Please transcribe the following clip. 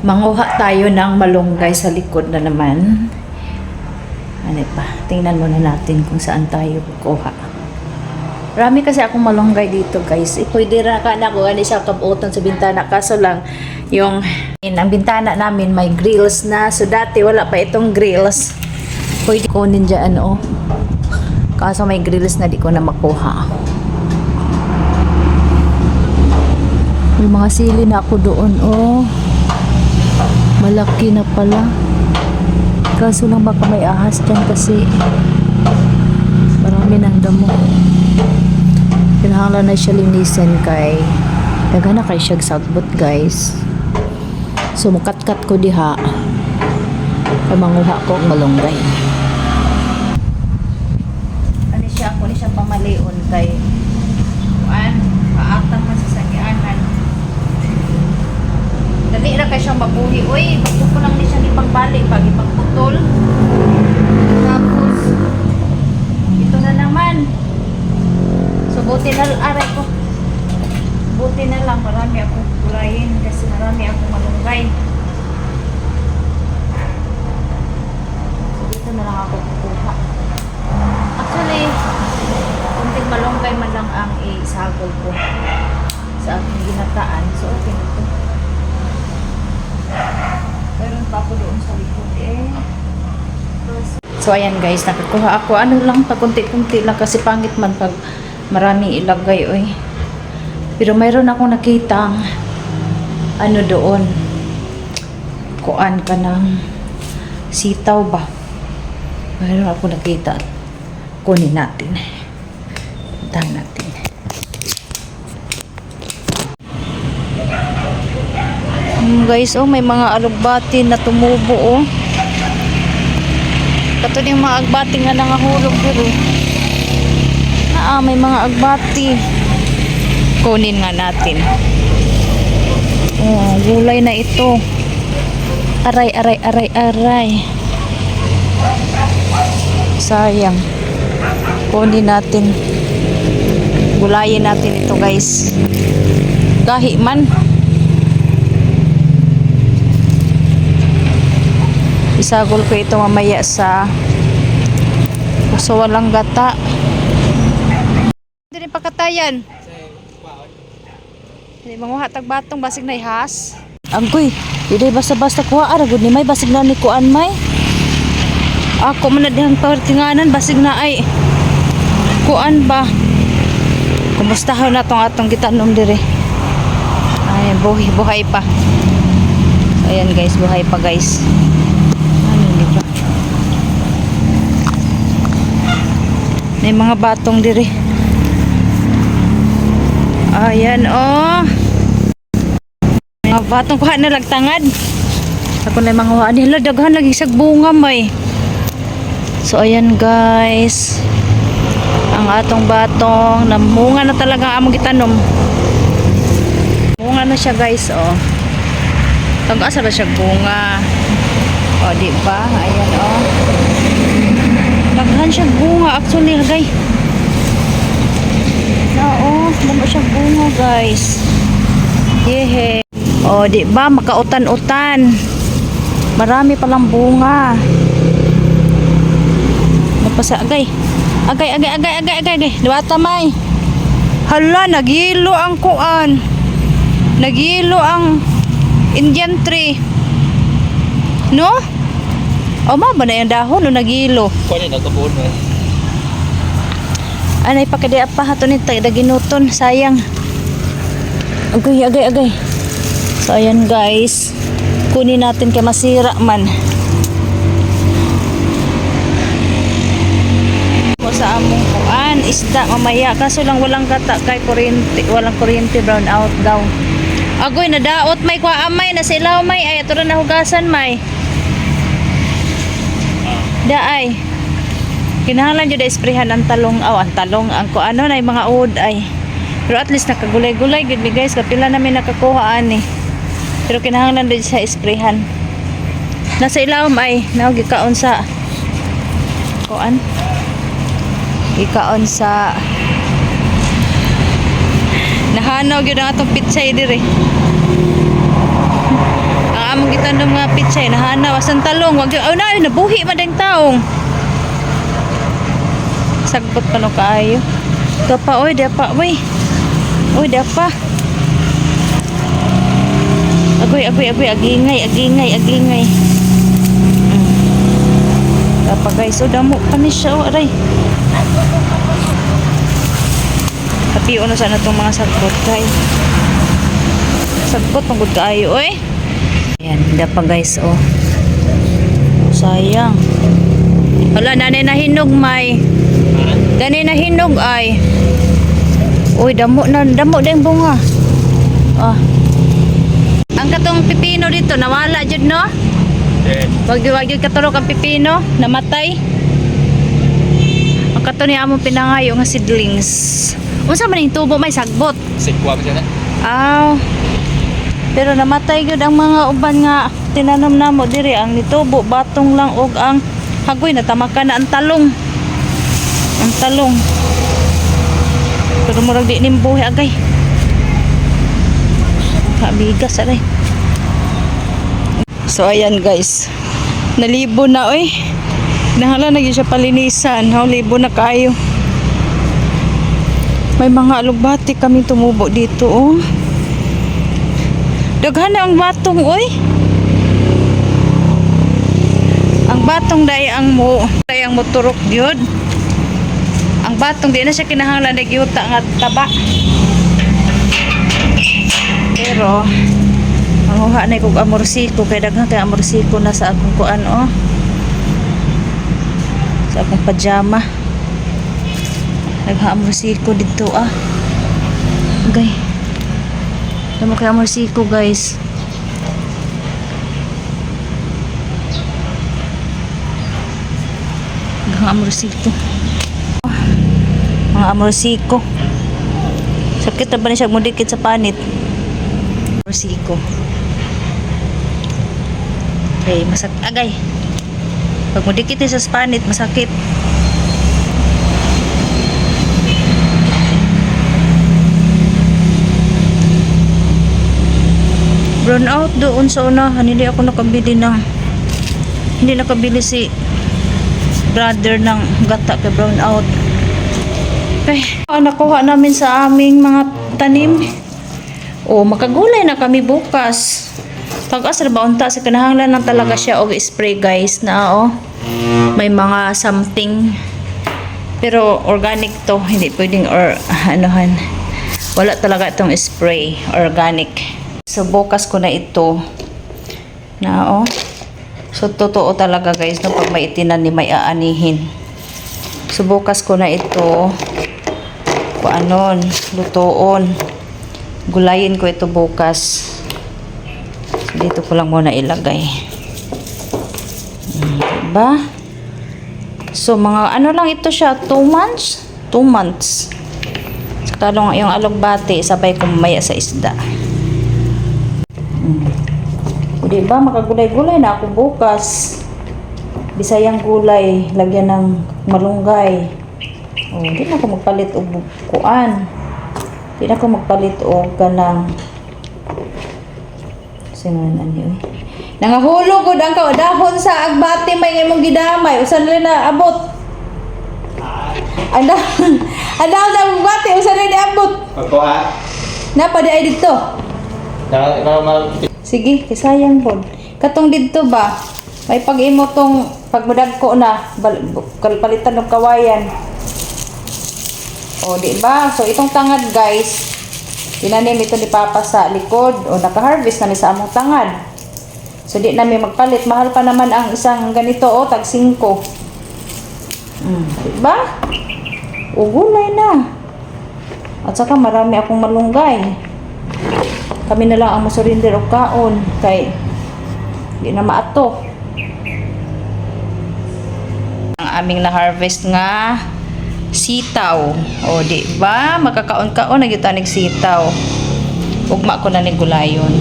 Manguha tayo ng malunggay sa likod na naman. Ano pa? Tingnan muna natin kung saan tayo kukuha. Marami kasi akong malunggay dito, guys. Pwede na ka na kung ano siya kabuotan sa bintana. Kaso lang, ang bintana namin may grills na. So dati wala pa itong grills. Pwede kunin dyan, oh. Kaso may grills na di ko na makuha. May mga sili na ako doon, oh. Malaki na pala. Kaso lang baka may ahas dyan kasi marami ng damo. Pinahanglan na siya linisin kay daga na kay siya sagbot, guys. So mukat-kat ko diha kay manguha ko ang malunggay. Ano siya pamalion kay paatang masasagyanan. Dali na kay siyang mabuhi. Uy, bago ko lang ni siya ipagbalik pag ipagputol. Tapos ito na naman. So buti na aray ko. Buti na lang marami akong gulayin kasi marami akong malunggay. So dito na lang ako kukuha. Actually, kunting malunggay man lang ang isagol ko sa aking ginataan. So okay na ito. Meron pa ako doon sa likod So ayan, guys, nakakuha ako. Ano lang, pakunti-kunti lang kasi pangit man pag marami ilagay, oy. Pero mayroon akong nakitang ano doon. Kuan ka ng sitaw ba? Mayroon ako nakita. Kunin natin. Puntahan natin. Guys, oh, may mga alugbati na tumubo, oh. Kato yung mga agbati nga nangahulog dito. May mga agbati. Kunin nga natin. Oh, gulay na ito. Aray, aray, aray, aray. Sayang. Kunin natin. Gulayin natin ito, guys. Gahi man. Isagol ko ito mamaya sa walang gata. Hindi rin pakatayan. Hindi manguha tagbatong basig na ihas. Angkoy, hindi basta-basta kuha. Aragod ni may basig na ni kuan may. Ako man na dihang partinganan basig na ay kuan ba. Kumustahan na tong atong gitanom dire. Ay, buhay pa. Ayan, guys, buhay pa, guys. May mga batong diri. Ayan, oh. Mga batong kuha na lagtangad. Ako na mga huwaan. Hala, daghan lagi sa bunga may. So, ayan, guys. Ang atong batong. Namunga na talaga among gitanom. Bunga na siya, guys, oh. Tag-asa na siya bunga. Oh, diba? Ayan, oh. Daghan siya bunga actually, guys. Oo, daghan siya bunga, guys. Yehe. Oh, di ba makautan-utan. Marami palang bunga. Napasa agay. Agay. Liwata may. Hala, nagilo ang kuan. Nagilo ang Indian tree. No? O ba na yung dahon o nagilo? Kunin nagkabuon mo. Anay pa kadi apa hato ni ginuton, sayang. Agay. So ayan, guys. Kunin natin kay masira man. Ko sa among kuan, isda mamaya kaso lang walang gata kay kuryente, brown out daw. Agoy nadaot may kuha amay na silaw may ay ato na hugasan may. Daay. Kinahanglan jud isprehan ang talong, ang ang kuano na mga uod ay. Pero at least nakagulay-gulay gud mi, guys, kapila namin nakakuha ani. Pero kinahanglan din sa isprehan. Nasa ilawom ay gikaon sa kuan. Gikaon sa nahanaw gyud ang atong pitsay dire. Ang among tanom nga pitsay nahana wasan talong wag oh na nabuhi man ding taong. Sagbot pa no kaayo. Dapa oy, dapa oy. Oy, dapa. Agoy, agingay. Dapa guys, so damo pa ni siya aray. Tapi ano sana tong mga sagbot kay. Sagbot pagod kaayo oy. Ayan, dapa guys oh. Sayang. Wala nanay na hinog may. Dani na hinog ay. Uy, damo din bunga. Ah. Ang katong pipino dito nawala jud no? Wag jud katulog ang pipino, namatay. Ang kato ni among pinangayo nga seedlings. Unsa man ning tubo may sagbot? Sikwa ba siya na? Aw. Pero namatay gyud ang mga uban nga tinanom namo diri ang nitubo batong lang og ang hagoy natamakan na ang talong. Ang talong. Pero murag di nimbuhi agay. Kabigas aray. So ayan guys. Nalibo na oy. Nahala na gyud siya palinisan. Libo na kayo. May mga alugbati kami tumubo dito oh. Daghan na ang batong oy. Ang batong dayang mo turok gyud. Ang batong di na siya kinahanglan nagyuta nga taba. Pero manguha na kog amorsiko kay daghan kay amorsiko na sa akong kuan oh. Sa akong pajama. Daghan amorsiko dito ah. Okay. Damo kay amorsiko guys. Daghan amorsiko. Mga amorsiko. Sakit na ba na siya mudikit sa panit? Amorsiko. Okay, agay. Pag mudikit sa panit, masakit. Brown out doon sa unahan. Hindi ako nakabili si brother ng gata kay brown out. Okay. Nakuha namin sa aming mga tanim. O, makagulay na kami bukas. Pag-asar ba unta sa kinahanglan lang talaga siya og spray guys na oh. May mga something. Pero organic to, hindi pwedeng anuhan. Wala talaga itong spray, organic. So bukas ko na ito. Na oh. So totoo talaga guys no pag may itinan ni may aanihin. So bukas ko na ito kuanon, lutoon. Gulayin ko ito bukas. So, dito ko lang muna ilagay. Diba? So mga ano lang ito siya, 2 months? 2 months. Saka yung alugbati, sabay ko mamaya sa isda. Diba? Makagulay-gulay na ako bukas. Bisayang gulay, lagyan ng malunggay. Oh, di na ako magpalit og kuan. Di na ako magpalit og kanang sinan ani. Nangahulog gud ang dahon sa agbati may imong gidamay. Usan na abot? Ang dahon sa agbati usan na abot? Pagkuha. Napa di ay dito? Sige, kisayang pod. Katong didto ba? May pag-imo tong pagmadagko na palitan ng kawayan. O, di ba? So, itong tangad, guys, tinanim ito ni Papa sa likod. O, naka-harvest namin sa among tangad. So, di namin magpalit. Mahal pa naman ang isang ganito, o, tag 5. Di ba? O, gulay na. At saka, marami akong malunggay. Kami na lang ang masurinder o kaon. Kay, di na maato. Ang aming na-harvest nga sitaw. O, di ba? Makakaon-kaon na gyud tanig sitaw. Ugma ko na ni gulayon.